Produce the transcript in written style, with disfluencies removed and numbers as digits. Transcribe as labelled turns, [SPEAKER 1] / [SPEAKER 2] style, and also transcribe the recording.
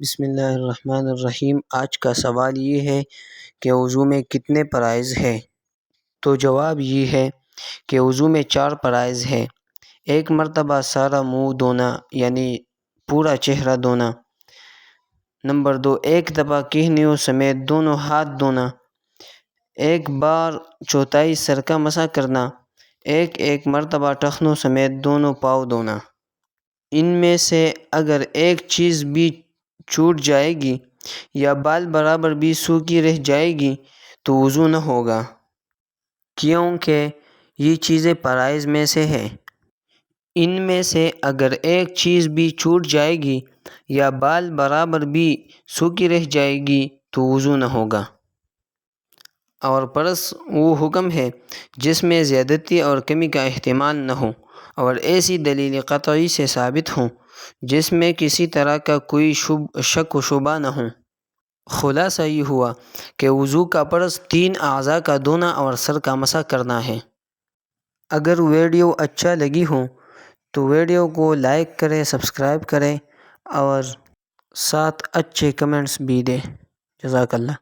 [SPEAKER 1] بسم اللہ الرحمن الرحیم۔ آج کا سوال یہ ہے کہ وضو میں کتنے فرائض ہے؟ تو جواب یہ ہے کہ وضو میں 4 فرائض ہے۔ ایک مرتبہ سارا منہ دھونا یعنی پورا چہرہ دھونا۔ نمبر 2، ایک دفعہ کہنیوں سمیت دونوں ہاتھ دھونا۔ ایک بار چوتھائی سر کا مسح کرنا۔ ایک مرتبہ ٹخنوں سمیت دونوں پاؤں دھونا۔ ان میں سے اگر ایک چیز بھی چھوٹ جائے گی یا بال برابر بھی سوکھی رہ جائے گی تو وضو نہ ہوگا، کیونکہ یہ چیزیں فرائض میں سے ہے۔ ان میں سے اگر ایک چیز بھی چھوٹ جائے گی یا بال برابر بھی سوکھی رہ جائے گی تو وضو نہ ہوگا۔ اور فرض وہ حکم ہے جس میں زیادتی اور کمی کا احتمال نہ ہو اور ایسی دلیل قطعی سے ثابت ہوں جس میں کسی طرح کا کوئی شک و شبہ نہ ہو۔ خلاصہ یہ ہوا کہ وضو کا فرض 3 اعضاء کا دھونا اور سر کا مسح کرنا ہے۔ اگر ویڈیو اچھا لگی ہو تو ویڈیو کو لائک کریں، سبسکرائب کریں اور ساتھ اچھے کمنٹس بھی دیں۔ جزاک اللہ۔